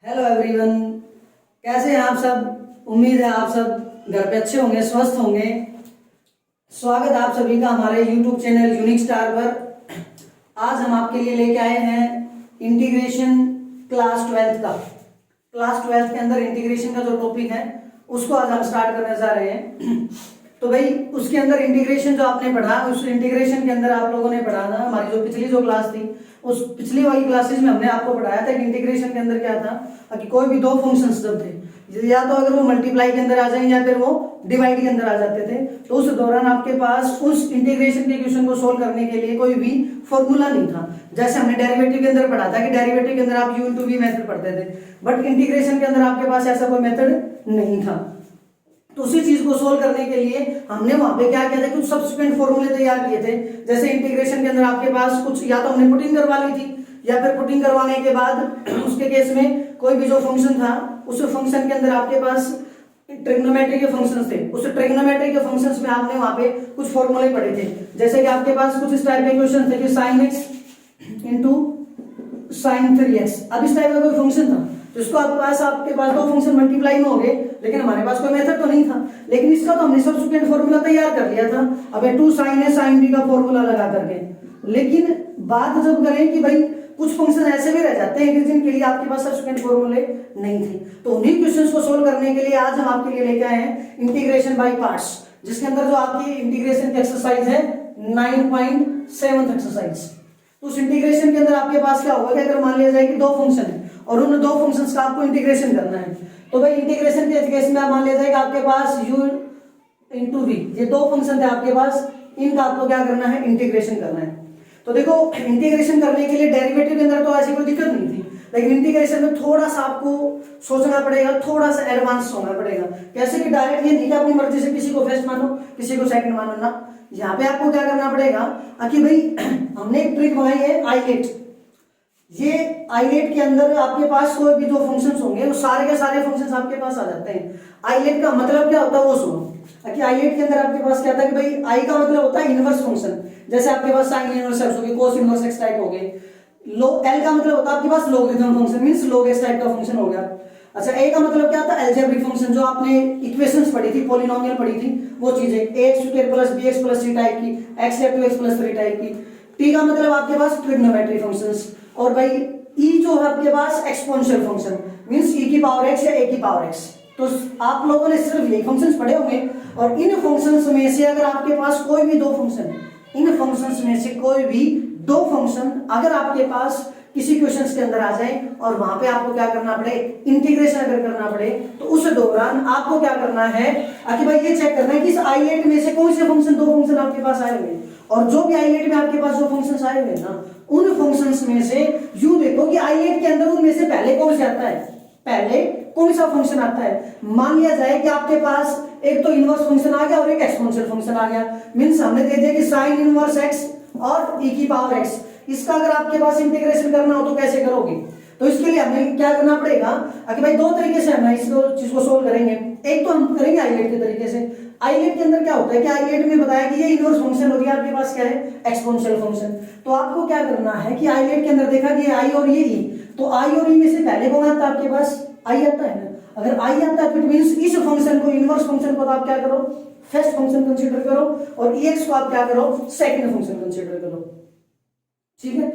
Hello everyone, कैसे हैं आप सब। उम्मीद है आप सब घर पे अच्छे होंगे, स्वस्थ होंगे। स्वागत है आप सभी का हमारे यूट्यूब चैनल यूनिक स्टार पर। आज हम आपके लिए लेके आए हैं इंटीग्रेशन क्लास 12 का। क्लास 12 के अंदर इंटीग्रेशन का जो टॉपिक है उसको आज हम स्टार्ट करने जा रहे हैं। तो भाई उसके अंदर इंटीग्रेशन जो आपने पढ़ा, उस इंटीग्रेशन के अंदर आप लोगों ने पढ़ा था, हमारी जो पिछली जो क्लास थी उस पिछली वाली क्लासेस में हमने आपको पढ़ाया था कि इंटीग्रेशन के अंदर क्या था कि कोई भी दो फंक्शंस जब थे, या तो अगर वो मल्टीप्लाई के अंदर आ जाए या फिर वो डिवाइड के अंदर आ जाते थे, तो उस दौरान आपके पास उस इंटीग्रेशन के क्वेश्चन को सोल्व करने के लिए कोई भी फॉर्मूला नहीं था। जैसे हमने डेरिवेटिव के अंदर पढ़ा था कि डेरिवेटिव के अंदर आप यू इंटू वी मेथड पढ़ते थे, बट इंटीग्रेशन के अंदर आपके पास ऐसा कोई मेथड नहीं था। तो उसी चीज को सोल्व करने के लिए हमने वहां पे क्या किया था, कुछ सब्सिक्वेंट फॉर्मूले तैयार किए थे। जैसे इंटीग्रेशन के अंदर आपके पास कुछ या तो हमने पुटिंग करवा ली थी, या फिर पुटिंग करवाने के बाद उसके केस में कोई भी जो फंक्शन था उस फंक्शन के अंदर आपके पास ट्रिग्नोमेट्री के फंक्शंस थे। उस ट्रिग्नोमेट्री के फंक्शंस में आपने वहां पे कुछ फॉर्मूले पढ़े थे। जैसे कि आपके पास कुछ इस टाइप के क्वेश्चन थे कि sin x into sin 3x। अब इस टाइप का कोई फंक्शन था जिसको आपके पास दो फंक्शन मल्टीप्लाई में हो गए, लेकिन हमारे पास कोई मेथड तो नहीं था। लेकिन इसका तो हमने सब्स्टिट्यूएंट फार्मूला तैयार कर लिया था। अब 2 sin a sin b का फार्मूला लगा करके। लेकिन बात जब करें कि भाई कुछ फंक्शन ऐसे भी रह जाते हैं कि जिनके लिए आपके पास सब्स्टिट्यूएंट फार्मूले नहीं थे, तो उन्हीं क्वेश्चंस को सोल्व करने के लिए आज हम आपके लिए लेके आए हैं इंटीग्रेशन बाय पार्ट्स, जिसके अंदर जो आपकी इंटीग्रेशन की एक्सरसाइज है 9.7 एक्सरसाइज। तो उस इंटीग्रेशन के अंदर आपके पास क्या होगा कि अगर मान लिया जाए कि दो फंक्शन है और उन दो फंक्शंस का आपको इंटीग्रेशन करना है, तो भाई इंटीग्रेशन के केस में आप मान लिया जाए कि आपके पास u इंटू वी, ये दो फंक्शन थे आपके पास, इनका आपको क्या करना है, इंटीग्रेशन करना है। तो देखो इंटीग्रेशन करने के लिए डेरिवेटिव के अंदर तो ऐसी कोई दिक्कत नहीं थी, लेकिन इंटीग्रेशन में थोड़ा सा आपको सोचना पड़ेगा, थोड़ा सा एडवांस होना पड़ेगा। कैसे कि डायरेक्ट ये नहीं कि अपनी मर्जी से किसी को फर्स्ट मानो किसी को सेकंड मानो ना। यहाँ पे आपको क्या करना पड़ेगा कि भाई हमने एक ट्रिक बनाई है आईलेट। ये आईलेट के अंदर आपके पास कोई भी जो फंक्शंस होंगे वो सारे के सारे फंक्शंस आपके पास आ जाते हैं। आईलेट का मतलब क्या होता है वो सुनो कि आईलेट के अंदर आपके पास क्या था कि भाई आई का मतलब होता है इनवर्स फंक्शन। जैसे आपके पास साइन इनवर्स एक्स हो गए, कोस इनवर्स एक्स टाइप हो गए। एल का मतलब होता है आपके पास logarithm function, means log x type का फंक्शन हो गया। अच्छा, ए का मतलब क्या था, अलजेब्रिक फंक्शन, जो आपने इक्वेशंस पढ़ी थी, पॉलिनोमियल पढ़ी थी, वो चीजें ax² + bx + c टाइप की, x या 2x + 3 टाइप की। टी का मतलब आपके पास ट्रिग्नोमेट्री फंक्शंस। और भाई ई जो है आपके पास एक्सपोनेंशियल फंक्शन, मींस e की पावर x या a की पावर x। तो आप लोगों ने सिर्फ यही फंक्शंस पढ़े होंगे, और इन फंक्शंस में से अगर आपके पास कोई भी दो फंक्शन, इन फंक्शंस में से कोई भी दो फंक्शन अगर आपके पास किसी क्वेश्चंस के अंदर आ जाए और वहां पे आपको क्या करना पड़े, इंटीग्रेशन अगर करना पड़े, तो उस दौरान आपको क्या करना है कि भाई ये चेक करना है कि इस आईलेट में से कौन से फंक्शन, दो फंक्शन आपके पास आए हुए हैं, और जो भी आईलेट में आपके पास जो फंक्शंस आए हुए हैं ना, उन फंक्शंस में से यूं देखो कि आईलेट के अंदर उनमें से पहले कौन से आता है, पहले कौन सा फंक्शन आता है। मान लिया जाए कि आपके पास एक तो इनवर्स फंक्शन आ गया और एक एक्सपोनेंशियल फंक्शन आ गया, मींस हमने दे दिया कि साइन इनवर्स x और e की पावर x। इसका अगर आपके पास इंटीग्रेशन करना हो तो कैसे करोगे, तो इसके लिए हमें क्या करना पड़ेगा कि भाई दो तरीके से हम इसको चीज को सोल्व करेंगे। एक तो हम करेंगे आईलेट के तरीके से। आईलेट के अंदर क्या होता है कि आईलेट में बताया कि ये इनवर्स फंक्शन हो गया, आपके पास क्या है, एक्सपोनेंशियल फंक्शन। तो आपको क्या करना है कि आईलेट के अंदर देखा कि आई और ये ई, तो आई और ई में से पहले कौन आता है, आपके पास आई आता है ना। अगर आई आता है तो इट मींस इस फंक्शन को, इनवर्स फंक्शन को, तो आप क्या करो, फर्स्ट फंक्शन कंसीडर करो, और एक्स को आप क्या करो, सेकंड फंक्शन कंसीडर करो। ठीक है।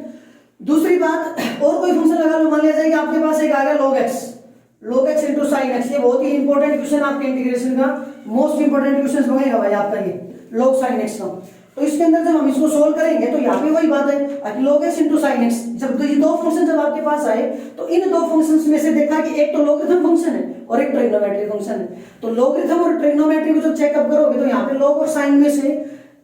दूसरी बात, और कोई फंक्शन लगा लो, मान लिया जाए कि आपके पास एक आ गया log x into sine x. ये बहुत ही इंपॉर्टेंट क्वेश्चन आपके इंटीग्रेशन का, मोस्ट इंपॉर्टेंट क्वेश्चन बनेगा भाई आपका ये log sin x का। तो इसके अंदर जब हम इसको सोल्व करेंगे तो यहाँ पे वही बात है कि log x into sine x. जब तो ये दो फंक्शन जब आपके पास आए, तो इन दो फंक्शंस में से देखा कि एक तो लॉगरिथम फंक्शन है और एक ट्रिग्नोमेट्री फंक्शन है। तो लॉगरिथम और ट्रिग्नोमेट्री को जब चेकअप करोगे तो यहाँ पे log और sin में से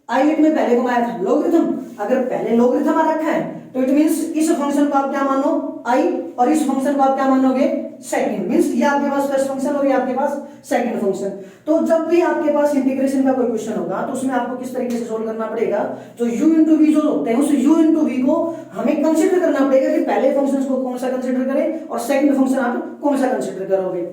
आईलेट में पहले कौन आया था, लॉगरिथम। अगर पहले लॉगरिथम आ रखा है तो इट मींस इस फंक्शन को आप क्या मानो, आई, और इस फंक्शन को आप क्या मानोगे, सेकंड। मींस ये आपके पास फर्स्ट फंक्शन और ये आपके पास सेकंड फंक्शन। तो जब भी आपके पास इंटीग्रेशन का कोई क्वेश्चन होगा तो उसमें आपको किस तरीके से सोल्व करना पड़ेगा, जो u इंटू वी जो होते हैं, उस u इंटू वी को हमें कंसिडर करना पड़ेगा कि पहले फंक्शन को कौन सा कंसिडर करें और सेकंड फंक्शन आप कौन सा कंसिडर करोगे।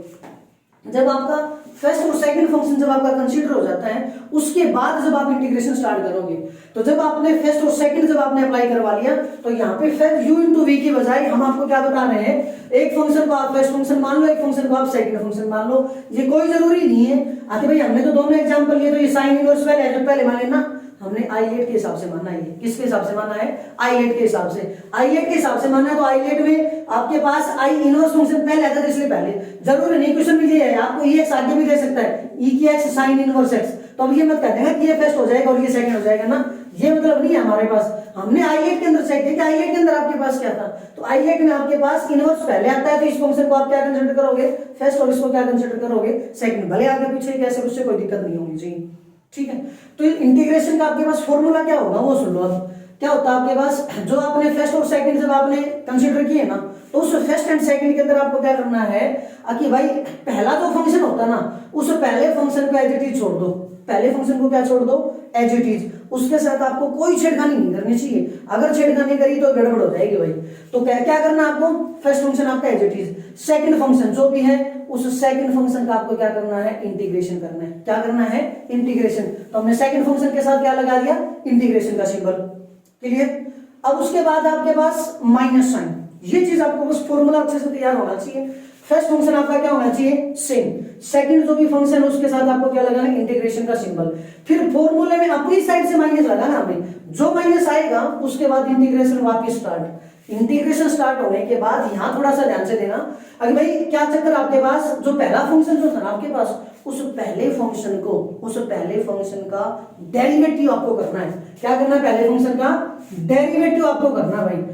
जब आपका फर्स्ट और सेकंड फंक्शन जब आपका कंसीडर हो जाता है उसके बाद जब आप इंटीग्रेशन स्टार्ट करोगे, तो जब आपने फर्स्ट और सेकंड जब आपने अप्लाई करवा लिया तो यहाँ पे फिर u इंटू वी की बजाय हम आपको क्या बता रहे हैं, एक फंक्शन को आप फर्स्ट फंक्शन मान लो, एक फंक्शन को आप सेकंड फंक्शन मान लो। ये कोई जरूरी नहीं है आखिर भाई हमने तो दोनों एग्जाम्पल लिए तो ये साइन इनवर्स पहले है जो पहले मान लेना, हमने आईलेट के हिसाब से मानना है। किसके हिसाब से मानना है? आईलेट के हिसाब से। आईलेट के हिसाब से मानना है तो आईलेट में आपके पास आई इनवर्स फंक्शन पहले आता है, इसलिए पहले जरूरी नहीं क्वेश्चन में ये है आपको ई एक्स आगे भी दे सकता है, ई की एक्स साइन इनवर्स एक्स, तो अब ये मत कह देना कि ये फर्स्ट हो जाएगा और ये सेकंड हो जाएगा ना, ये मतलब नहीं है हमारे पास। हमने आईलेट के अंदर चेक किया कि आईलेट के अंदर आपके पास क्या था, तो आईलेट में आपके पास इनवर्स पहले आता है तो इस फंक्शन को आप क्या कंसीडर करोगे? फर्स्ट, और इसको क्या कंसीडर करोगे? सेकंड। भले आगे पीछे कैसे उससे कोई दिक्कत नहीं होनी चाहिए, ठीक है। तो इंटीग्रेशन का आपके पास फॉर्मूला क्या होगा वो सुन लो। अब क्या होता है आपके पास, जो आपने फर्स्ट और सेकंड जब आपने कंसीडर किए ना, तो उस फर्स्ट एंड सेकंड के अंदर आपको क्या करना है कि भाई पहला जो फंक्शन होता है ना, उस पहले फंक्शन को एज इट इज छोड़ दो। पहले फंक्शन को क्या छोड़ दो? As it is. उसके साथ आपको कोई छेड़खानी नहीं करनी चाहिए, अगर छेड़खानी करी तो गड़बड़ हो जाएगी भाई। तो क्या करना है आपको? फर्स्ट फंक्शन आपका as it is, second function जो भी है उस सेकंड फंक्शन का आपको क्या करना है? इंटीग्रेशन करना है। क्या करना है? इंटीग्रेशन। तो हमने सेकंड फंक्शन के साथ क्या लगा दिया? इंटीग्रेशन का सिंबल। क्लियर? अब उसके बाद आपके पास माइनस साइन, ये चीज आपको बस फॉर्मूला अच्छे से तैयार होना चाहिए। फर्स्ट फंक्शन आपका क्या होना चाहिए? सेम। सेकंड जो भी फंक्शन है उसके साथ आपको क्या लगाना है? इंटीग्रेशन का सिंबल। फिर फॉर्मूले में अपनी साइड से माइनस लगाना आपने, जो माइनस आएगा उसके बाद इंटीग्रेशन वापस स्टार्ट। इंटीग्रेशन स्टार्ट होने के बाद यहां थोड़ा सा ध्यान से देना, अगर भाई क्या चक्कर आपके पास, जो पहला फंक्शन जो था ना आपके पास, उस पहले फंक्शन का डेरिवेटिव आपको करना है। क्या करना है? पहले फंक्शन का डेरिवेटिव आपको करना है भाई।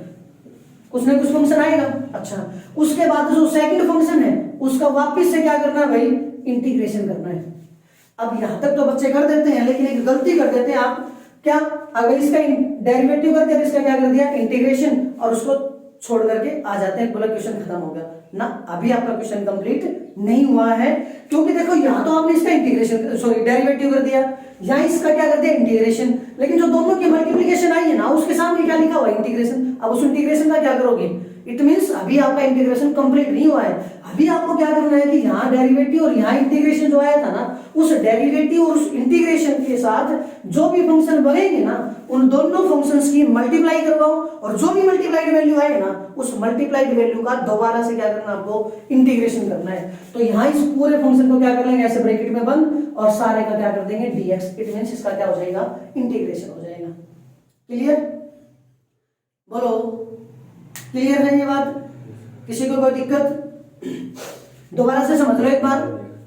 कुछ ना कुछ फंक्शन आएगा, अच्छा उसके बाद जो सेकंड फंक्शन है उसका वापस से क्या करना है भाई? इंटीग्रेशन करना है। अब यहां तक तो बच्चे कर देते हैं, लेकिन एक गलती कर देते हैं आप, क्या? अगर इसका डेरिवेटिव करके इसका क्या कर दिया? इंटीग्रेशन, और उसको छोड़ करके आ जाते हैं, बोला क्वेश्चन खत्म हो गया ना। अभी आपका क्वेश्चन कंप्लीट नहीं हुआ है, क्योंकि देखो यहां तो आपने इसका इंटीग्रेशन सॉरी डेरिवेटिव कर दिया, यहां इसका क्या कर दिया? इंटीग्रेशन, लेकिन जो दोनों की मल्टीप्लिकेशन आई है ना उसके सामने क्या लिखा हुआ है? इंटीग्रेशन। अब उस इंटीग्रेशन का क्या करोगे? इट मींस अभी आपका इंटीग्रेशन कंप्लीट नहीं हुआ है। अभी आपको क्या करना है कि यहाँ डेरिवेटिव और यहाँ इंटीग्रेशन जो आया था ना, उस डेरिवेटिव और उस इंटीग्रेशन के साथ जो भी फंक्शन बनेंगे ना, उन दोनों फंक्शंस की मल्टीप्लाई करवाओ, और जो भी मल्टीप्लाइड वैल्यू आए ना उस मल्टीप्लाइड वैल्यू का दोबारा से क्या करना? आपको इंटीग्रेशन करना है। तो यहाँ इस पूरे फंक्शन को क्या कर लेंगे? ऐसे ब्रैकेट में बंद, और सारे का क्या कर देंगे? dx। इट मींस इसका क्या हो जाएगा? इंटीग्रेशन हो जाएगा। क्लियर? बोलो क्लियर है ये बात? किसी को कोई दिक्कत? दोबारा से समझ लो एक बार,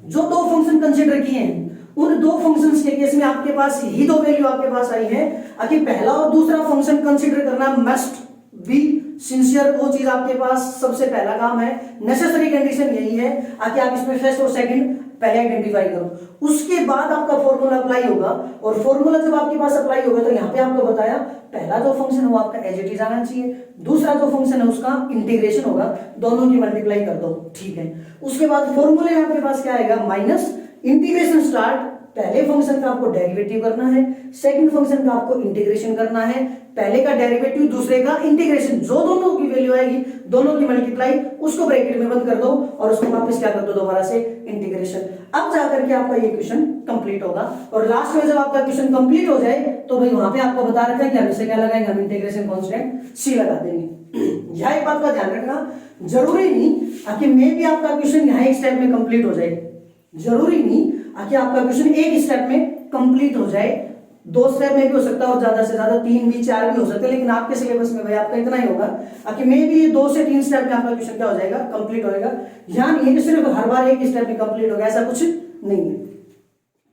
जो दो फंक्शन कंसीडर किए हैं उन दो फंक्शंस के केस में आपके पास यही दो वैल्यू आपके पास आई है कि पहला और दूसरा फंक्शन कंसीडर करना मस्ट बी सिंसियर। वो चीज आपके पास सबसे पहला काम है, नेसेसरी कंडीशन यही है कि आप इसमें फर्स्ट और सेकंड पहले आइडेंटिफाई करो। उसके बाद आपका फॉर्मूला अप्लाई होगा, और फॉर्मूला जब आपके पास अप्लाई होगा तो यहाँ पे आपको बताया पहला जो फंक्शन है वो आपका एज इट इज आना चाहिए, दूसरा जो फंक्शन है उसका इंटीग्रेशन होगा, दोनों की मल्टीप्लाई कर दो, ठीक है। उसके बाद फॉर्मूले में आपके पास क्या आएगा? Minus integration start. पहले फंक्शन का आपको डेरिवेटिव करना है, सेकंड फंक्शन का आपको इंटीग्रेशन करना है। पहले का डेरिवेटिव दूसरे का इंटीग्रेशन, जो दोनों की वैल्यू आएगी दोनों की मल्टीप्लाई, उसको ब्रैकेट में बंद कर दो और उसको वापस क्या कर दो? दोबारा से इंटीग्रेशन। अब जाकर के आपका ये क्वेश्चन कंप्लीट होगा, और लास्ट में जब आपका क्वेश्चन कंप्लीट हो जाए तो भाई वहां पे आपको बता रखा है कि हम इसे क्या लगाएंगे? हम इंटीग्रेशन कांस्टेंट सी लगा देंगे। यह एक बात का ध्यान रखना, जरूरी नहीं कि मे भी आपका क्वेश्चन यहाँ एक स्टेप में कंप्लीट हो जाए, जरूरी नहीं कि आपका क्वेश्चन एक स्टेप में कंप्लीट हो जाए, दो स्टेप में भी हो सकता है और ज्यादा से ज्यादा 3 भी 4 भी हो सकते हैं, लेकिन आपके सिलेबस में भाई आपका इतना ही होगा कि मे भी ये 2 से 3 स्टेप में आपका क्वेश्चन क्या हो जाएगा? कंप्लीट होएगा। यहाँ नहीं है कि सिर्फ हर बार एक स्टेप में कंप्लीट होगा, ऐसा कुछ नहीं है।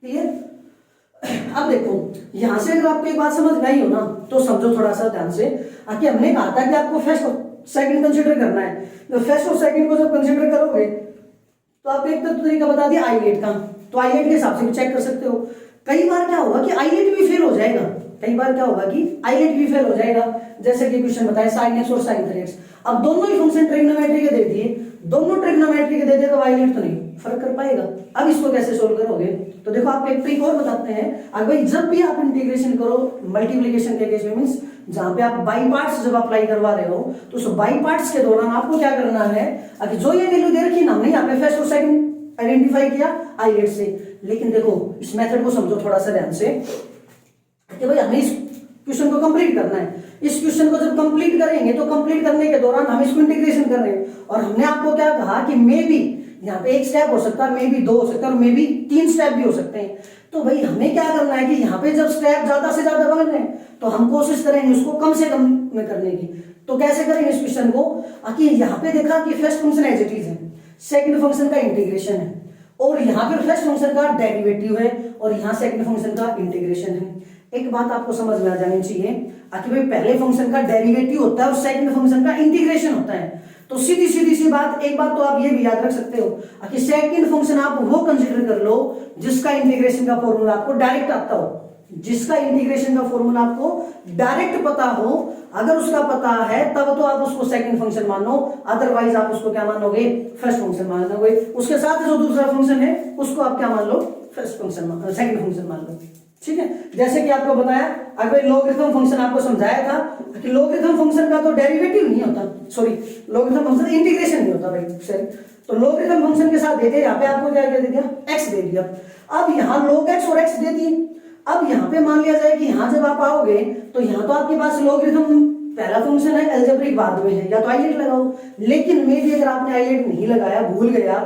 क्लियर? अब देखो यहां से अगर आपको एक बात समझ में आई हो ना तो समझो थोड़ा सा ध्यान से कि हमने कहा था कि आपको फर्स्ट और सेकंड कंसीडर करना है। तो फर्स्ट और सेकंड को जब कंसीडर करोगे तो आपको एक तो तरीका बता दिया आईलेट का, तो आईलेट के हिसाब से भी चेक कर सकते हो। कई बार क्या होगा कि आईलेट भी फेल हो जाएगा, कई बार क्या होगा कि आईलेट भी फेल हो जाएगा, जैसे कि क्वेश्चन बताया sin x और sin 3x। अब दोनों ही फंक्शन ट्रिग्नोमेट्री के दे दिए, दोनों ट्रिग्नोमेट्री के दे दिए, तो आईलेट तो नहीं फर्क कर पाएगा। अब इसको कैसे सोल्व करोगे? तो देखो आपको एक ट्रिक और बताते हैं। अगर भाई जब भी आप इंटीग्रेशन करो मल्टीप्लिकेशन के केस में, मींस जहां पे आप बाई पार्ट्स जब अप्लाई करवा रहे हो, तो उस बाई पार्ट्स के दौरान आपको क्या करना है कि जो ये वैल्यू दे रखी ना हमने यहाँ पे फर्स्ट और सेकंड, पहले का डेरिवेटिव दूसरे का इंटीग्रेशन, दूसरा जो फंक्शन है उसका इंटीग्रेशन आइडेंटिफाई किया आईलेट से। लेकिन देखो इस मेथड को समझो थोड़ा सा ध्यान से कि भाई हमें इस क्वेश्चन को कंप्लीट करना है। इस क्वेश्चन को जब कंप्लीट करेंगे तो कंप्लीट करने के दौरान हम इसको इंटीग्रेशन कर रहे हैं और हमने आपको क्या कहा कि मे बी यहाँ पे एक स्टेप हो सकता है, मे बी 2 हो सकता है और मे बी 3 स्टेप भी हो सकते हैं। तो भाई हमें क्या करना है कि यहाँ पे जब स्टेप ज्यादा से ज्यादा बन रहे हैं तो हम कोशिश करेंगे उसको कम से कम में करने की। तो कैसे करेंगे इस क्वेश्चन को कि यहाँ पे देखा कि first function as it is है, सेकंड फंक्शन का इंटीग्रेशन है और यहाँ पे फर्स्ट फंक्शन का डेरिवेटिव है और यहाँ सेकंड फंक्शन का इंटीग्रेशन है। एक बात आपको समझ में आ जानी चाहिए कि भाई पहले फंक्शन का डेरिवेटिव होता है और सेकंड फंक्शन का इंटीग्रेशन होता है। तो सीधी सीधी सी बात, एक बात तो आप ये भी याद रख सकते हो कि सेकंड फंक्शन आप वो कंसीडर कर लो जिसका इंटीग्रेशन का फॉर्मूला आपको डायरेक्ट आता हो, जिसका इंटीग्रेशन का फॉर्मूला आपको डायरेक्ट पता हो। अगर उसका पता है तब तो आप उसको सेकंड फंक्शन मानो, अदरवाइज आप उसको क्या मानोगे, फर्स्ट फंक्शन मानोगे। उसके साथ जो दूसरा फंक्शन है उसको आप क्या मान लो, फर्स्ट फंक्शन, सेकंड फंक्शन मान लो। ठीक है, जैसे कि आपको बताया अगर लॉगरिथम फंक्शन आपको समझाया था कि लॉगरिथम फंक्शन का तो डेरिवेटिव नहीं होता, सॉरी लॉगरिथम फंक्शन इंटीग्रेशन नहीं होता भाई सॉरी। तो लॉगरिथम फंक्शन के साथ देते यहाँ पे आपको क्या दे दिया, x दे दिया। अब यहाँ log x और x दे दिए। अब यहाँ पे मान लिया जाए कि यहाँ जब आप आओगे तो यहाँ तो आपके पास लॉगरिथम पहला फंक्शन है, अलजेब्रिक बाद में है, या तो आईलेट लगाओ। लेकिन मे भी अगर आपने आईलेट नहीं लगाया, भूल गया,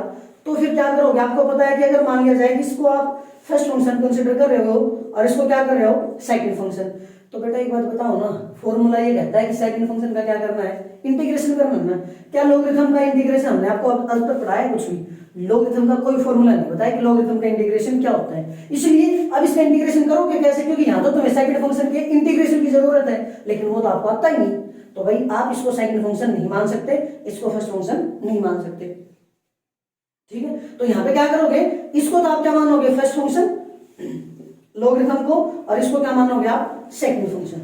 तो फिर क्या करोगे, आपको पता है कि अगर मान लिया जाए कि इसको आप फर्स्ट फंक्शन कंसीडर कर रहे हो और इसको क्या कर रहे हो, सेकंड फंक्शन, तो बेटा एक बात बताओ ना, फॉर्मूला ये कहता है कि सेकंड फंक्शन का क्या करना है, इंटीग्रेशन करना है। क्या लॉगरिथम का इंटीग्रेशन हमने आपको अब तक पढ़ाया कुछ भी? लॉगरिथम का कोई फॉर्मूला नहीं बताया कि लॉगरिथम का इंटीग्रेशन क्या होता है। इसलिए अब इसका इंटीग्रेशन करोगे कैसे, क्योंकि यहाँ तो तुम्हें सेकंड फंक्शन के इंटीग्रेशन की जरूरत है, लेकिन वो तो आपको आता ही नहीं। तो भाई आप इसको सेकंड फंक्शन नहीं मान सकते, इसको फर्स्ट फंक्शन नहीं मान सकते। ठीक है, तो यहाँ पे क्या करोगे, इसको तो आप क्या मानोगे, फर्स्ट फंक्शन लॉगरिथम को, और इसको क्या मानोगे आप, सेकंड फंक्शन।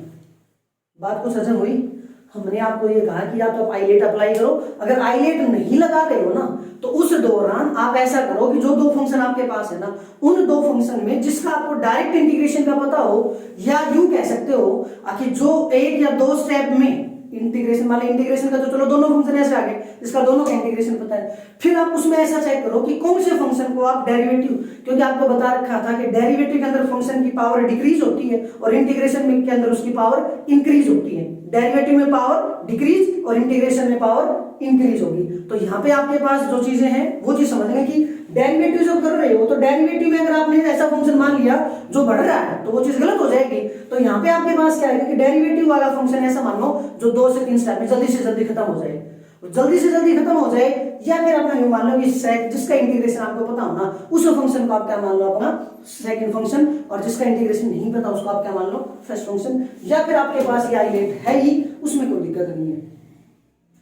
बात कुछ हजम हुई? हमने आपको ये कहा कि या तो आप आईलेट अप्लाई करो, अगर आईलेट नहीं लगा रहे हो ना तो उस दौरान आप ऐसा करो कि जो दो फंक्शन आपके पास है ना, उन दो फंक्शन में जिसका आपको डायरेक्ट इंटीग्रेशन का पता हो, या यूं कह सकते हो कि जो एक या दो स्टेप में इंटीग्रेशन वाले, इंटीग्रेशन का तो चलो दोनों फंक्शन ऐसे आ गए जिसका दोनों का इंटीग्रेशन पता है, फिर आप उसमें ऐसा चेक करो कि कौन से फंक्शन को आप डेरिवेटिव, क्योंकि आपको बता रखा था कि डेरिवेटिव के अंदर फंक्शन की पावर डिक्रीज होती है और इंटीग्रेशन में के अंदर उसकी पावर इंक्रीज होती है। डेरिवेटिव में पावर डिक्रीज और इंटीग्रेशन में पावर इंक्रीज होगी। तो यहाँ पे आपके पास जो चीजें हैं वो चीज समझने की, डेरिवेटिव जो कर रहे हो तो डेरिवेटिव में अगर आपने ऐसा फंक्शन मान लिया जो बढ़ रहा है तो वो चीज गलत हो जाएगी। तो यहाँ पे आपके पास क्या है कि डेरिवेटिव वाला फंक्शन ऐसा मान लो जो 2 से 3 स्टेप में जल्दी से जल्दी खत्म हो जाए, जल्दी से जल्दी खत्म हो जाए, या फिर अपना यूं मान लो कि जिसका इंटीग्रेशन आपको पता हो ना उस फंक्शन को आप क्या मान लो, अपना सेकंड फंक्शन, और जिसका इंटीग्रेशन नहीं पता उसको आप क्या मान लो, फर्स्ट फंक्शन। या फिर आपके पास ये आईलेट है ही, उसमें कोई दिक्कत नहीं है।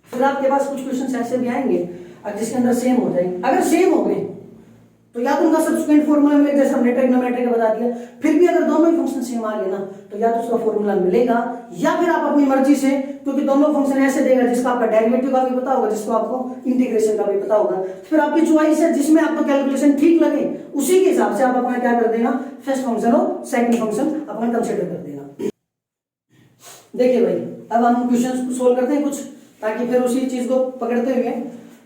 फिर आपके पास कुछ क्वेश्चन ऐसे भी आएंगे जिसके अंदर सेम हो जाएंगे। अगर सेम हो गए तो या तो उनका सब्सिक्वेंट फॉर्मूला मिलेगा, जैसे हमने ट्रिग्नोमेट्री का बता दिया। फिर भी अगर दोनों ही फंक्शन सेम आ गए ना तो या तो उसका फॉर्मूला मिलेगा, या फिर आप अपनी मर्जी से, क्योंकि दोनों फंक्शन ऐसे देगा जिसका आपका डेरिवेटिव का भी पता होगा, जिसको आपको इंटीग्रेशन का भी पता होगा, फिर आपकी चॉइस है, जिसमें आपको कैलकुलेशन ठीक लगे उसी के हिसाब से आप अपना क्या कर देना, फर्स्ट फंक्शन और सेकंड फंक्शन अपना कंसिडर कर देना। देखिए भाई अब हम क्वेश्चन को सोल्व करते हैं कुछ, ताकि फिर उसी चीज को पकड़ते हुए,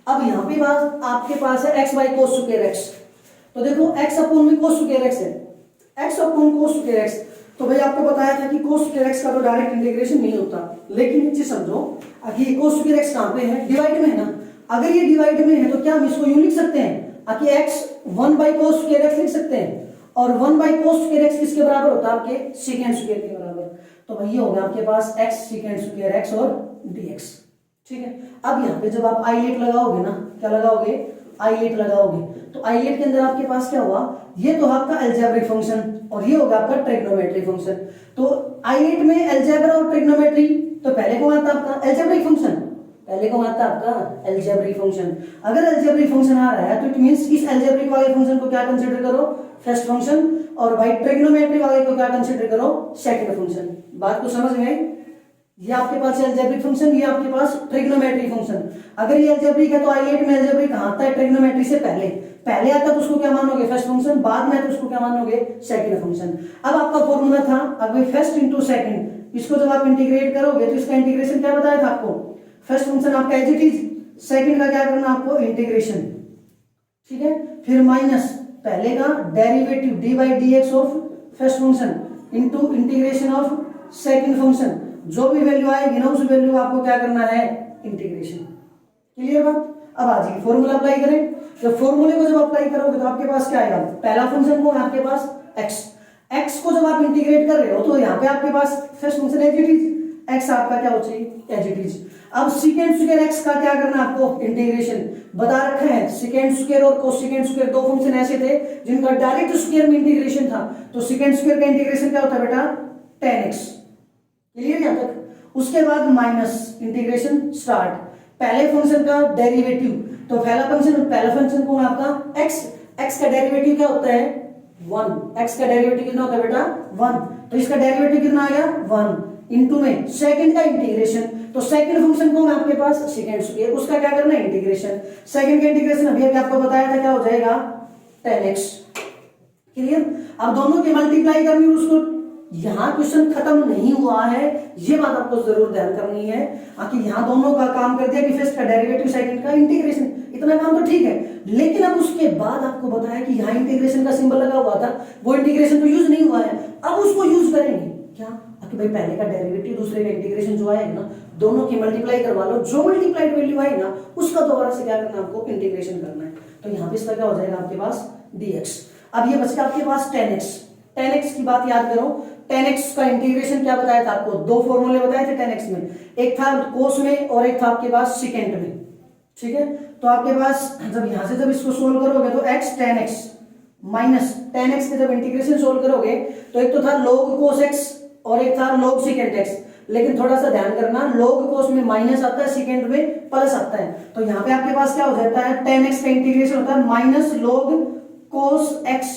अब यहाँ पे बात आपके पास है x by cos square x। तो देखो x अपॉन में कोस स्क्वायर x है, x upon cos square x। तो भाई आपको बताया था कि कोस स्क्वायर x का तो डायरेक्ट इंटीग्रेशन नहीं होता, लेकिन एक चीज समझो कि कोस स्क्वायर x कहाँ पे है, डिवाइड में है ना। अगर ये डिवाइड में है तो क्या हम इसको यूं लिख सकते हैं कि x 1 by cos square x लिख सकते हैं, और 1 बाई कोस स्क्वायर x किसके बराबर होता है, आपके सेकेंड स्क्वायर के बराबर। तो भाई ये हो गया आपके पास x सेकेंड स्क्वायर x और dx। ठीक है, अब यहाँ पे जब आप आईलेट लगाओगे ना, क्या लगाओगे, आईलेट लगाओगे, तो आईलेट के अंदर आपके पास क्या हुआ, ये तो आपका अलजेब्रिक फंक्शन और ये होगा आपका ट्रिग्नोमेट्री फंक्शन। तो आईलेट में अलजेब्रा और ट्रिग्नोमेट्री, तो पहले कौन आता है आपका अलजेब्रिक फंक्शन, पहले कौन आता है आपका अलजेब्रिक फंक्शन। अगर अलजेब्रिक फंक्शन आ रहा है तो इट मींस इस अलजेब्रिक वाले फंक्शन को क्या कंसीडर करो, फर्स्ट फंक्शन, और भाई ट्रिग्नोमेट्री वाले को क्या कंसीडर करो, सेकंड फंक्शन। बात को समझ में आई? ये आपके पास अलजेब्रिक फंक्शन, ये आपके पास ट्रिग्नोमेट्री फंक्शन। अगर ये अलजेब्रिक है तो आईलेट में अलजेब्रिक कहाँ आता है, ट्रिग्नोमेट्री से पहले, पहले आता तो उसको क्या मानोगे, फर्स्ट फंक्शन, बाद में तो उसको क्या मानोगे, सेकंड फंक्शन। अब आपका फॉर्मूला था, अब फर्स्ट इंटू सेकंड, इसको जब आप इंटीग्रेट करोगे तो इसका इंटीग्रेशन क्या बताया था आपको, फर्स्ट फंक्शन आपका एज इट इज, सेकंड का क्या करना आपको, इंटीग्रेशन। ठीक है। फिर माइनस पहले का derivative D by D x of first function into integration of second function, जो भी वैल्यू आएगी ना उस वैल्यू आपको क्या करना है, इंटीग्रेशन। क्लियर बात। अब आ जाइए फॉर्मूला अप्लाई करें। जब फॉर्मूले को जब अप्लाई करोगे तो आपके पास क्या आएगा, पहला फंक्शन को आपके पास एक्स को जब आप इंटीग्रेट कर रहे हो तो यहाँ पे आपके पास first function as it is, x आपका क्या हो चाहिए एज इट इज। अब सीकेंड स्क्वायर एक्स का क्या करना है आपको, इंटीग्रेशन। बता रखा है सीकेंड स्क्वायर और कोसेकेंड स्क्वायर दो फंक्शन ऐसे थे जिनका डायरेक्ट स्क्वायर में इंटीग्रेशन था, तो सीकेंड स्क्वायर का इंटीग्रेशन क्या होता है बेटा, tan x। क्लियर यहां तक। उसके बाद माइनस इंटीग्रेशन स्टार्ट, पहले फंक्शन का डेरिवेटिव, तो पहला फंक्शन कौन आपका x का डेरिवेटिव क्या होता है 1, x का डेरिवेटिव कितना होता है बेटा 1, तो इसका डेरिवेटिव कितना आ गया 1 इनटू में सेकंड का इंटीग्रेशन, तो सेकंड फंक्शन कौन आपके पास सेकंड स्क्वायर, उसका क्या करना है इंटीग्रेशन। सेकंड का इंटीग्रेशन अभी आपको बताया था क्या हो जाएगा tan x। क्लियर। अब दोनों की मल्टीप्लाई करनी है उसको, यहां क्वेश्चन खत्म नहीं हुआ है, ये बात आपको जरूर ध्यान करनी है कि यहां दोनों का काम कर दिया कि फर्स्ट का डेरिवेटिव सेकंड का इंटीग्रेशन, इतना काम तो ठीक है। लेकिन अब उसके बाद आपको बताया कि यहां इंटीग्रेशन का सिंबल लगा हुआ था, वो इंटीग्रेशन तो यूज नहीं हुआ है, अब उसको यूज करेंगे क्या कि भाई पहले का डेरिवेटिव दूसरे का इंटीग्रेशन जो आएगा ना, दोनों की मल्टीप्लाई करवा लो, जो मल्टीप्लाइड वैल्यू आएगी ना उसका दोबारा से क्या करना है आपको इंटीग्रेशन करना है, तो यहाँ पे इसका क्या हो जाएगा आपके पास dx। अब ये बचेगा आपके पास tan x की बात याद करो, tan x का इंटीग्रेशन क्या बताया था आपको, दो फॉर्मूले बताए थे tan x में, एक था कोस में और एक था आपके पास सिकेंट में। ठीक है, तो आपके पास जब यहां से जब इसको सोल्व करोगे तो x tan x minus tan x के जब इंटीग्रेशन सोल्व करोगे तो एक तो था log cos x और एक था log secant x, लेकिन थोड़ा सा ध्यान करना log cos में माइनस आता है, secant में प्लस आता है, तो यहाँ पे आपके पास क्या हो जाता है tan x का इंटीग्रेशन होता है minus log cos x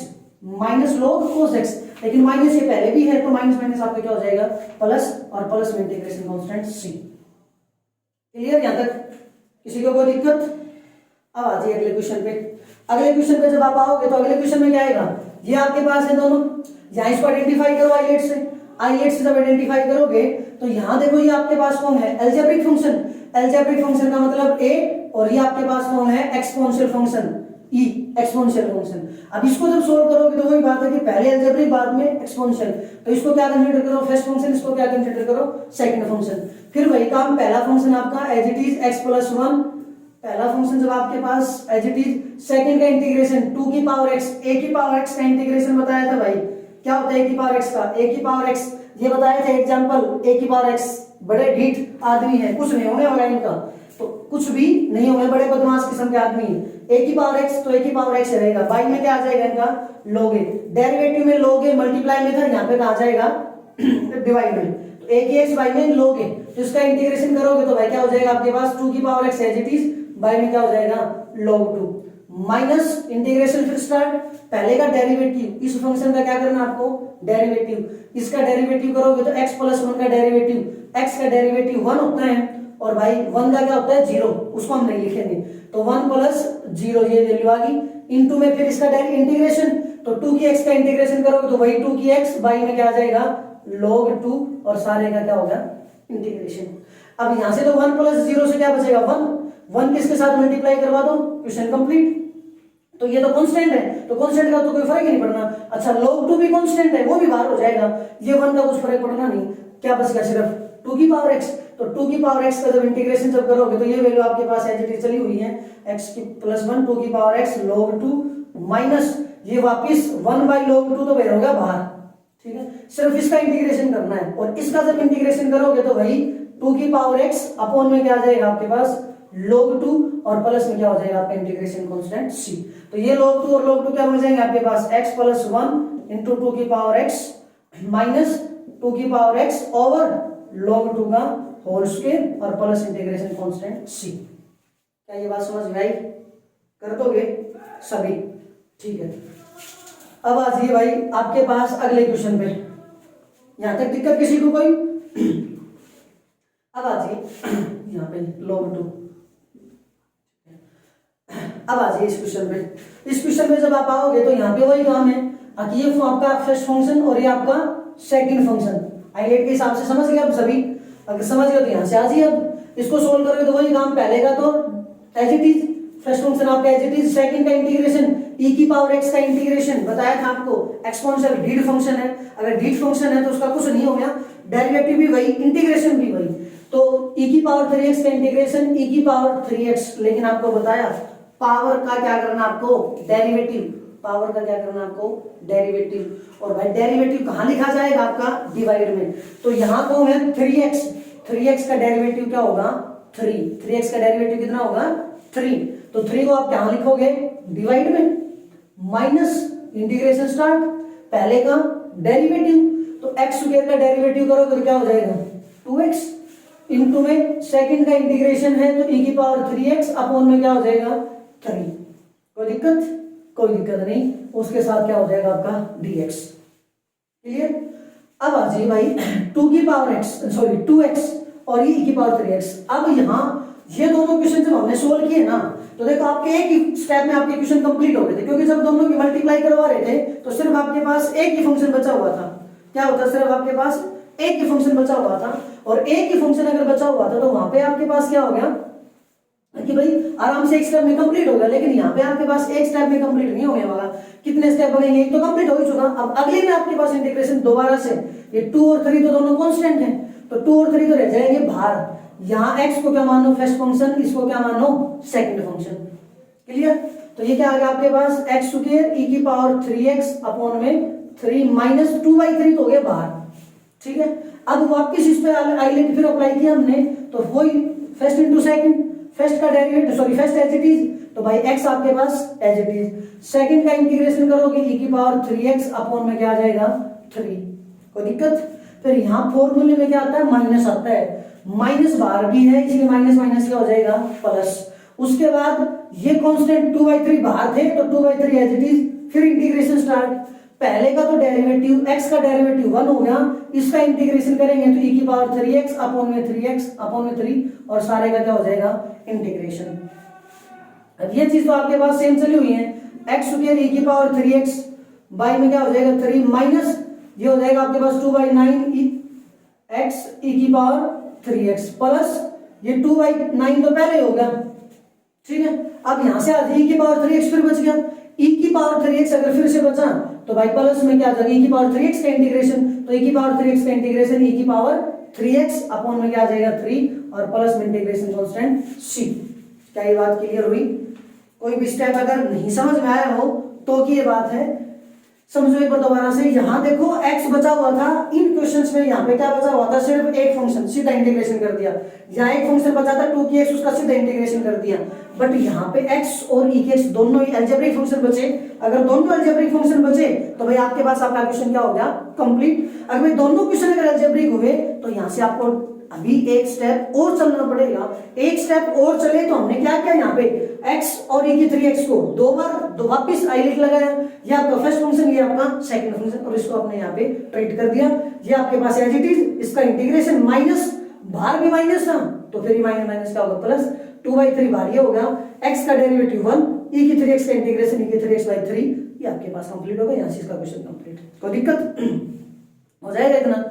minus log cos x, लेकिन माइनस ये पहले भी है तो माइनस माइनस आपका क्या हो जाएगा प्लस, और प्लस में इंटीग्रेशन कांस्टेंट c। क्लियर यहां तक, किसी को कोई दिक्कत। अब आ जाइए अगले क्वेश्चन पे। अगले क्वेश्चन पे जब आप आओगे तो अगले क्वेश्चन में क्या आएगा, ये आपके पास है दोनों, यहाँ इसको आइडेंटिफाई करो आइलेट से जब आइडेंटिफाई करोगे तो यहाँ देखो ये आपके पास कौन है एल्जेब्रिक फंक्शन, एल्जेब्रिक फंक्शन का मतलब a, और ये आपके पास कौन है exponential function e, exponential function. अब इसको जब सोल्व करोगे तो वही बात है कि पहले एल्जेब्रिक बाद में एक्सपोनेंशियल, तो इसको क्या कंसीडर करो फर्स्ट फंक्शन, इसको क्या कंसीडर करो सेकंड फंक्शन। फिर वही काम, पहला फंक्शन आपका as it is x plus 1, पहला फंक्शन जब आपके पास एज इट इज, सेकंड का इंटीग्रेशन 2 की पावर x, a की पावर x का इंटीग्रेशन बताया था भाई, क्या होता है a की पावर x का, a की पावर x ये बताए थे एग्जांपल, a की पावर x बड़े ढीठ आदमी है, कुछ नहीं होने वाला इनका, तो कुछ भी नहीं होगा, बड़े बदमाश किस्म के आदमी है। a की पावर x तो a की पावर x रहेगा, बाई में क्या आ जाएगा इनका लोगे, डेरिवेटिव में लोगे, मल्टीप्लाई में था, यहाँ पे कहा जाएगा डिवाइड में, तो a की x बाई में लोगे, तो इसका इंटीग्रेशन करोगे तो भाई क्या हो जाएगा आपके पास 2 की power x as it is, by में क्या हो जाएगा log 2 माइनस इंटीग्रेशन फिर स्टार्ट, पहले का डेरिवेटिव, इस फंक्शन का क्या करना आपको डेरिवेटिव, इसका डेरिवेटिव करोगे तो x प्लस 1 का डेरिवेटिव, x का डेरिवेटिव 1 होता है और भाई 1 का क्या होता है 0, उसको हम नहीं लिखेंगे, तो 1 प्लस 0 ये वैल्यू आ गई, इनटू में फिर इसका इंटीग्रेशन, तो 2 की x का इंटीग्रेशन करोगे तो वही 2 की x बाई में क्या आ जाएगा log 2, और सारे का क्या होगा इंटीग्रेशन। अब यहां से तो 1 प्लस 0 से क्या बचेगा 1 किसके साथ मल्टीप्लाई करवा दो, क्वेश्चन कंप्लीट। तो ये तो कांस्टेंट है, तो कांस्टेंट का तो कोई फर्क ही नहीं पड़ना। अच्छा log 2 भी कांस्टेंट है, वो भी बाहर हो जाएगा, ये 1 का कुछ फर्क पड़ना नहीं, क्या बचेगा सिर्फ 2 की पावर x, तो 2 की पावर x का जब इंटीग्रेशन जब करोगे तो ये वैल्यू आपके पास एज इट इज चली हुई है x की प्लस 1 2 की पावर x log 2 माइनस ये वापिस 1 बाई log 2 तो वह होगा बाहर। ठीक है, सिर्फ इसका इंटीग्रेशन करना है, और इसका जब इंटीग्रेशन करोगे तो वही 2 की पावर x अपॉन में क्या आ जाएगा आपके पास log 2, और प्लस में क्या हो जाएगा आपका इंटीग्रेशन कांस्टेंट c, तो ये log 2 और log 2 क्या मिल जाएंगे आपके पास x प्लस 1 इंटू 2 की पावर x माइनस 2 की पावर x ओवर log 2 का होल स्क्वायर और प्लस इंटीग्रेशन कांस्टेंट c। क्या ये बात समझ में आई, कर दोगे सभी, ठीक है। अब आ जाइए भाई आपके पास अगले क्वेश्चन पे, यहां तक दिक्कत किसी को कोई। अब आ जाइए यहाँ पे log 2, अब आ जाइए इस क्वेश्चन पे। इस क्वेश्चन में जब आप आओगे तो यहाँ पे वही काम है कि ये आपका फर्स्ट फंक्शन और ये आपका सेकंड फंक्शन, आइलेट के हिसाब से समझ गए आप सभी, अगर समझ गए तो यहाँ से आ जाइए। अब इसको सोल्व करोगे तो वही काम, पहले का तो as it is first function आपका एज इट इज, सेकंड का इंटीग्रेशन e की पावर x का इंटीग्रेशन बताया था आपको, एक्सपोनेंशियल ढीठ फंक्शन है, अगर ढीठ फंक्शन है तो उसका कुछ नहीं हो गया, डेरिवेटिव भी वही, इंटीग्रेशन भी वही, तो e की पावर 3x का इंटीग्रेशन e की पावर 3x, लेकिन आपको बताया पावर का क्या करना आपको, डेरिवेटिव, पावर का क्या करना आपको, डेरिवेटिव, और भाई डेरिवेटिव कहाँ लिखा जाएगा आपका, डिवाइड में, तो यहाँ तो है 3x का डेरिवेटिव क्या होगा, 3x का डेरिवेटिव कितना होगा, 3, तो 3 को आप कहाँ लिखोगे, डिवाइड में, माइनस इंटीग्रेशन स्टार्ट, पहले का डेरिवेटिव, तो x स्क्वायर का डेरिवेटिव करोगे तो क्या हो जाएगा 2x, इनटू में सेकंड का इंटीग्रेशन है तो e की पावर 3x अपॉन में क्या हो जाएगा 3, कोई दिक्कत नहीं, उसके साथ क्या हो जाएगा आपका dx, क्लियर। अब आ जाइए भाई 2x और ये e की पावर 3x, अब यहाँ ये दोनों क्वेश्चन जब हमने सोल्व किए ना तो देखो आपके एक ही स्टेप में आपके क्वेश्चन कंप्लीट हो गए थे, क्योंकि जब दोनों की मल्टीप्लाई करवा रहे थे तो सिर्फ आपके पास एक ही फंक्शन बचा हुआ था, क्या होता, सिर्फ आपके पास एक ही फंक्शन बचा हुआ था, और एक ही फंक्शन अगर बचा हुआ था तो वहां पे आपके पास क्या हो गया कि भाई आराम से एक स्टेप में कंप्लीट हो गया, लेकिन यहाँ पे आपके पास एक स्टेप में कंप्लीट नहीं होने वाला, कितने स्टेप बनेंगे, एक तो कंप्लीट हो ही चुका, अब अगले में आपके पास इंटीग्रेशन दोबारा से, ये 2 और 3 तो दोनों कांस्टेंट हैं, तो 2 और 3 तो रह जाएंगे बाहर, यहाँ x को क्या मानो फर्स्ट फंक्शन, इसको क्या मानो सेकंड फंक्शन, क्लियर। तो ये क्या आ गया आपके पास x स्क्वायर e की पावर 3x अपॉन में 3 माइनस 2/3 तो हो गया बाहर, ठीक है। अब वापस इस पे आइलेट फिर अप्लाई किया हमने, तो वही फर्स्ट इंटू सेकंड, फर्स्ट का derivative first as it is, तो भाई x आपके पास एज इट इज, सेकंड का इंटीग्रेशन करोगे e की पावर 3x अपॉन में क्या आ जाएगा 3, कोई दिक्कत। फिर यहाँ फॉर्मूले में क्या आता है, माइनस आता है, माइनस बाहर भी है इसलिए माइनस माइनस क्या हो जाएगा प्लस, उसके बाद ये कांस्टेंट 2/3 बाहर थे तो 2/3 एज इट इज, फिर इंटीग्रेशन स्टार्ट, पहले का तो डेरिवेटिव x का डेरिवेटिव 1 हो गया, इसका इंटीग्रेशन करेंगे तो e की पावर 3x अपॉन में 3x अपॉन में 3 और सारे का क्या हो जाएगा इंटीग्रेशन। अब ये चीज तो आपके पास सेम चली हुई है, x स्क्वायर e की पावर 3x बाई में क्या हो जाएगा 3 माइनस ये हो जाएगा आपके पास 2/9 x e की पावर 3x प्लस ये 2/9 तो पहले हो गया, ठीक है। अब यहां से आज e की पावर 3x फिर बच गया, e की पावर 3x अगर फिर से बचा तो भाई प्लस में क्या आ जाएगा e की पावर 3x का इंटीग्रेशन, तो e की पावर 3x का इंटीग्रेशन e की पावर 3x अपॉन में क्या आ जाएगा 3 और प्लस में इंटीग्रेशन कांस्टेंट c। क्या ये बात क्लियर हुई? कोई भी स्टेप अगर नहीं समझ में आया हो तो की ये बात है, समझो एक बार दोबारा से। यहाँ देखो x बचा हुआ था इन क्वेश्चंस में, यहाँ पे क्या बचा हुआ था, सिर्फ एक फंक्शन, सीधा इंटीग्रेशन कर दिया। यहाँ एक फंक्शन बचा था 2x, उसका सीधा इंटीग्रेशन कर दिया। बट यहाँ पे x और e के दोनों ही अलजेब्रिक फंक्शन बचे। अगर दोनों अलजेब्रिक फंक्शन बचे तो भाई आपके पास आपका क्वेश्चन क्या हो गया, कंप्लीट। अगर भाई दोनों क्वेश्चन अगर अलजेब्रिक हुए तो यहाँ से आपको अभी एक स्टेप और चलना पड़ेगा। एक स्टेप और चले तो हमने क्या किया, यहाँ पे x और e की 3x को दो बार वापिस आइलेट लगाया, ये आपका फर्स्ट फंक्शन, ये आपका सेकंड फंक्शन, और इसको आपने यहाँ पे ट्रीट कर दिया। ये आपके पास एज इट इज, इसका इंटीग्रेशन माइनस, बाहर भी माइनस था तो फिर माइनस माइनस क्या होगा प्लस, 2/3 बाहर ये हो गया, x का डेरिवेटिव 1, e की 3x का इंटीग्रेशन e की 3x/3, ये आपके पास कंप्लीट होगा। यहाँ से इसका क्वेश्चन कंप्लीट, कोई दिक्कत हो जाएगा इतना,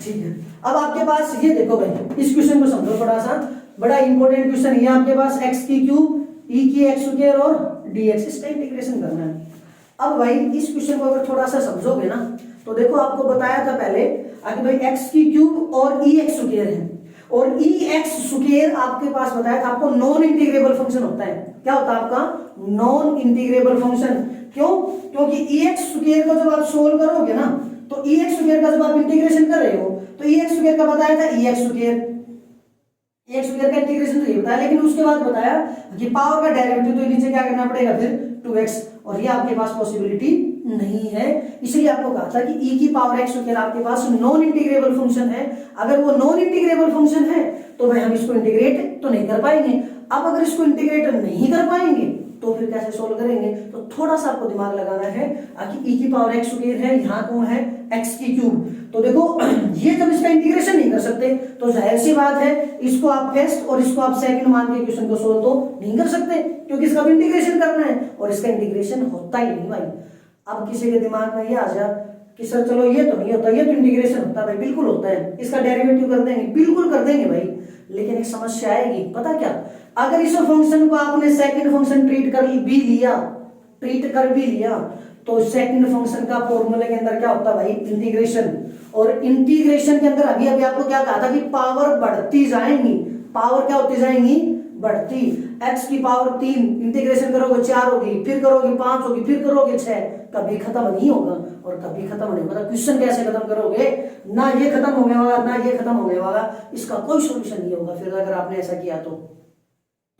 ठीक है। अब आपके पास ये देखो भाई, इस क्वेश्चन को समझो थोड़ा सा, बड़ा इंपॉर्टेंट क्वेश्चन है आपके पास, x की क्यूब e की x स्क्वायर और dx, इसका इंटीग्रेशन करना है। अब भाई इस क्वेश्चन को अगर थोड़ा सा समझोगे ना तो देखो आपको बताया था पहले कि भाई x की क्यूब और ex स्क्वायर है, और ex स्क्वायर आपके पास बताया था आपको नॉन इंटीग्रेबल फंक्शन होता है। क्या होता है आपका नॉन इंटीग्रेबल फंक्शन? क्यों? क्योंकि ex स्क्वायर को जब आप सोल्व करोगे ना तो ex स्क्वायर का जब आप इंटीग्रेशन कर रहे हो तो ex स्क्वायर का बताया था ex स्क्वायर का इंटीग्रेशन तो ये बताया, लेकिन उसके बाद बताया कि पावर का डेरिवेटिव तो नीचे क्या करना पड़ेगा फिर 2x, और ये आपके पास पॉसिबिलिटी नहीं है। इसलिए आपको कहा था कि e की पावर x स्क्वायर आपके पास नॉन इंटीग्रेबल फंक्शन है। अगर वो नॉन इंटीग्रेबल फंक्शन है तो भाई हम इसको इंटीग्रेट तो नहीं कर पाएंगे। अब अगर इसको इंटीग्रेट नहीं कर पाएंगे तो फिर कैसे सोल्व करेंगे? तो थोड़ा सा आपको दिमाग लगाना है कि e की पावर x स्क्वायर है, यहाँ कौन है x की क्यूब, तो देखो ये जब इसका इंटीग्रेशन नहीं कर सकते तो जाहिर सी बात है इसको आप फर्स्ट और इसको आप सेकंड मान के क्वेश्चन को सोल्व तो नहीं कर सकते, क्योंकि इसका भी इंटीग्रेशन करना है और इसका इंटीग्रेशन होता ही नहीं भाई। अब किसी के दिमाग में ये आ जाए कि सर चलो ये तो नहीं होता, ये तो इंटीग्रेशन होता है भाई, बिल्कुल होता है, इसका डेरिवेटिव कर देंगे, बिल्कुल कर देंगे भाई, लेकिन एक समस्या आएगी, पता क्या? अगर इस फंक्शन को आपने सेकंड फंक्शन ट्रीट कर भी लिया तो सेकंड फंक्शन का फॉर्मूले के अंदर क्या होता है भाई, इंटीग्रेशन। और इंटीग्रेशन के अंदर अभी आपको क्या कहा था कि पावर बढ़ती जाएंगी, पावर क्या होती जाएंगी, बढ़ती। x की पावर 3 इंटीग्रेशन करोगे 4 होगी, फिर करोगे 5 होगी, फिर करोगे 6, कभी खत्म नहीं होगा और कभी खत्म नहीं होगा। क्वेश्चन कैसे खत्म करोगे, ना ये खत्म हो गया होगा ना ये खत्म हो गया होगा, इसका कोई सोल्यूशन नहीं होगा फिर अगर आपने ऐसा किया तो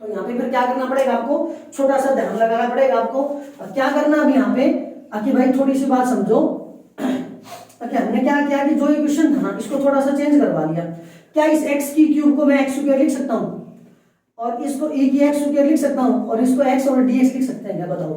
यहाँ पे फिर क्या करना पड़ेगा आपको, छोटा सा ध्यान लगाना पड़ेगा आपको। क्या करना अब यहाँ पे आखिर भाई थोड़ी सी बात समझो। हमने क्या किया कि जो इक्वेशन था ना इसको थोड़ा सा चेंज करवा लिया। क्या इस x की क्यूब को मैं x स्क्वायर लिख सकता हूँ और इसको e की x स्क्वायर लिख सकता हूँ और इसको x और dx लिख सकते हैं क्या, बताओ।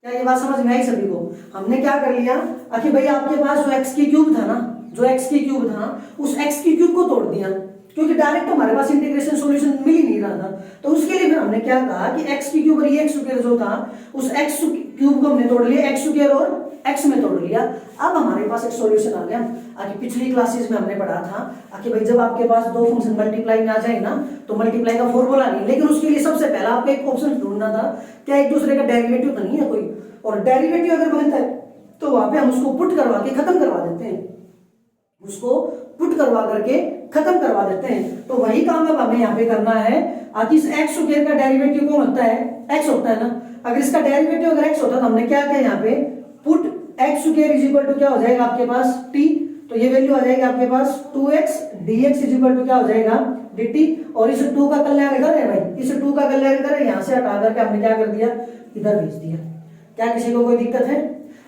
क्या ये बात समझ में आई सभी को। हमने क्या कर लिया आखिर भाई आपके पास जो x की क्यूब था ना, जो x की क्यूब था उस x की क्यूब को तोड़ दिया क्योंकि डायरेक्ट हमारे पास इंटीग्रेशन सॉल्यूशन मिल ही नहीं रहा था। तो उसके लिए फिर हमने क्या कहा कि x की क्यूब और ये x स्क्वायर जो था उस x क्यूब को हमने तोड़ लिया, x स्क्वायर और x में तोड़ लिया। अब हमारे पास एक सॉल्यूशन आ गया। आगे पिछली क्लासेस में हमने पढ़ा था आखिर भाई जब आपके पास दो फंक्शन मल्टीप्लाई में आ जाए ना तो मल्टीप्लाई का फॉर्मूला नहीं, लेकिन उसके लिए सबसे पहला आपको एक ऑप्शन ढूंढना था, क्या एक दूसरे का डेरिवेटिव तो नहीं है कोई, और डेरिवेटिव अगर बनता है तो वहां पे हम उसको पुट करवा के खत्म करवा देते हैं, उसको पुट करवा करके खत्म करवा देते हैं। तो वही काम अब हमें यहाँ पे करना है। आखिर इस x स्क्वायर का डेरिवेटिव कौन होता है, x होता है ना। अगर इसका डेरिवेटिव अगर x होता तो हमने क्या किया यहाँ पे, put x square is equal to क्या हो जाएगा आपके पास t, तो ये वैल्यू आ जाएगी आपके पास 2x dx is equal to क्या हो जाएगा dt। और इस 2 का कल्याण करें भाई, इस 2 का कल्याण करें, यहाँ से हटा करके हमने क्या कर दिया, इधर भेज दिया। क्या किसी को कोई दिक्कत है।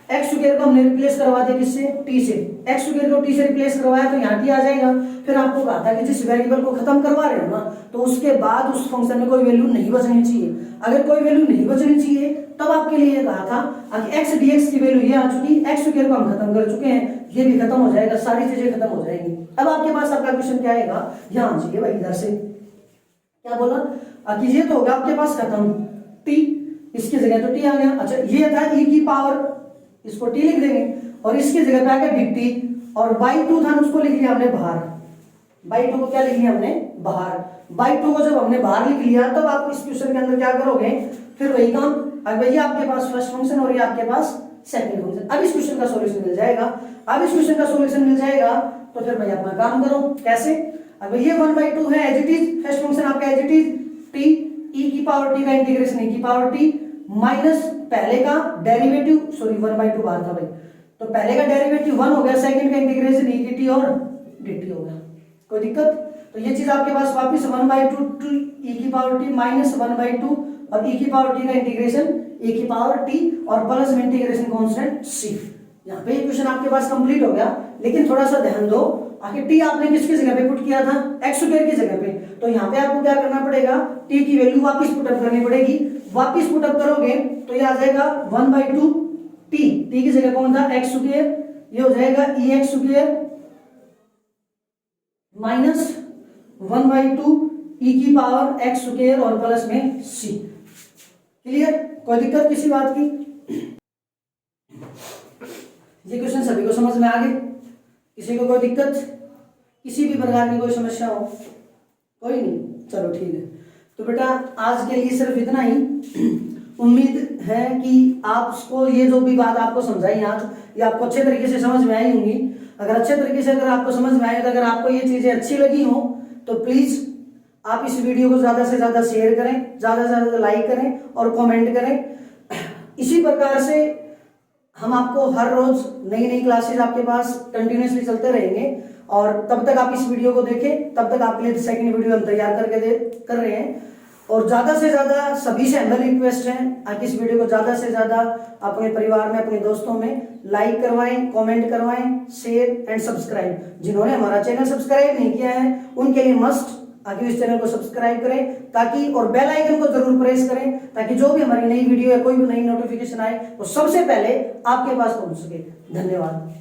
x स्क्वायर को हमने रिप्लेस करवा दिया किससे, t से। x स्क्वायर को t से रिप्लेस करवाया तो यहाँ t आ जाएगा। फिर आपको कहा था कि जिस वेरिएबल को खत्म करवा रहे हो ना तो उसके बाद उस फंक्शन में कोई वैल्यू नहीं बचनी चाहिए। अगर कोई वैल्यू नहीं बचनी चाहिए तब आपके लिए कहा था कि x dx की वैल्यू ये आ चुकी, x स्क्वायर को हम खत्म कर चुके हैं, ये भी खत्म हो जाएगा, सारी चीजें खत्म हो जाएंगी। अब आपके पास आपका क्वेश्चन क्या आएगा, यहाँ चाहिए भाई इधर से क्या बोला कि ये तो होगा आपके पास खत्म t, इसकी जगह तो t आ गया। अच्छा ये था e की पावर, इसको t लिख देंगे और इसकी जगह पे आ गया dt और बाई 2 था उसको लिख लिया हमने बाहर, बाई 2 को क्या लिख लिया हमने बाहर। बाई 2 को जब हमने बाहर लिख लिया तब आप इस क्वेश्चन के अंदर क्या करोगे, फिर वही काम। अब भैया आपके पास फर्स्ट फंक्शन और ये आपके पास सेकंड फंक्शन। अब इस क्वेश्चन का सॉल्यूशन मिल जाएगा, अब इस क्वेश्चन का सॉल्यूशन मिल जाएगा तो फिर भाई अपना काम करो। कैसे, अब ये 1/2 है as it is, first function आपका as it is t, e की पावर t का इंटीग्रेशन e की पावर t माइनस पहले का डेरिवेटिव, सॉरी 1/2 बाहर था भाई, तो पहले का डेरिवेटिव 1 हो गया, सेकंड का इंटीग्रेशन e की t और dt हो गया। कोई दिक्कत। तो ये चीज आपके पास वापस 1/2 टू e की पावर t माइनस 1/2 और e की पावर t का इंटीग्रेशन e की पावर t और प्लस में इंटीग्रेशन कांस्टेंट c। यहाँ पे क्वेश्चन आपके पास कंप्लीट हो गया। लेकिन थोड़ा सा ध्यान दो, आखिर t आपने किसकी जगह पे पुट किया था, x स्क्वायर की जगह पे, तो यहाँ पे आपको क्या करना पड़ेगा, t की वैल्यू वापस पुट अप करनी पड़ेगी। वापस पुट अप करोगे तो ये आ जाएगा 1/2 t, t की जगह कौन था x स्क्वायर, ये हो जाएगा ex स्क्वायर माइनस 1/2 e की पावर x स्क्वायर और प्लस में c। क्लियर, कोई दिक्कत किसी बात की। ये क्वेश्चन सभी को समझ में आ गए, किसी को कोई दिक्कत, किसी भी प्रकार की कोई समस्या हो, कोई नहीं, चलो ठीक है। तो बेटा आज के लिए सिर्फ इतना ही। उम्मीद है कि आपको ये जो भी बात आपको समझाई आज ये आपको अच्छे तरीके से समझ में आई होंगी। अगर अच्छे तरीके से अगर आपको समझ में आए तो अगर आपको ये चीजें अच्छी लगी हो तो प्लीज आप इस वीडियो को ज्यादा से ज्यादा शेयर करें, ज्यादा से ज्यादा लाइक करें और कमेंट करें। इसी प्रकार से हम आपको हर रोज नई नई क्लासेस आपके पास कंटिन्यूसली चलते रहेंगे और तब तक आप इस वीडियो को देखें, तब तक आपके लिए सेकंड वीडियो हम तैयार करके कर रहे हैं। और ज्यादा से ज्यादा सभी से अंदर रिक्वेस्ट है आप इस वीडियो को ज्यादा से ज्यादा अपने परिवार में, अपने दोस्तों में लाइक करवाएं, कमेंट करवाएं, शेयर एंड सब्सक्राइब। जिन्होंने हमारा चैनल सब्सक्राइब नहीं किया है उनके लिए मस्ट आगे इस चैनल को सब्सक्राइब करें ताकि, और बेल आइकन को जरूर प्रेस करें ताकि जो भी हमारी नई वीडियो या कोई भी नई नोटिफिकेशन आए वो सबसे पहले आपके पास पहुंच सके। धन्यवाद।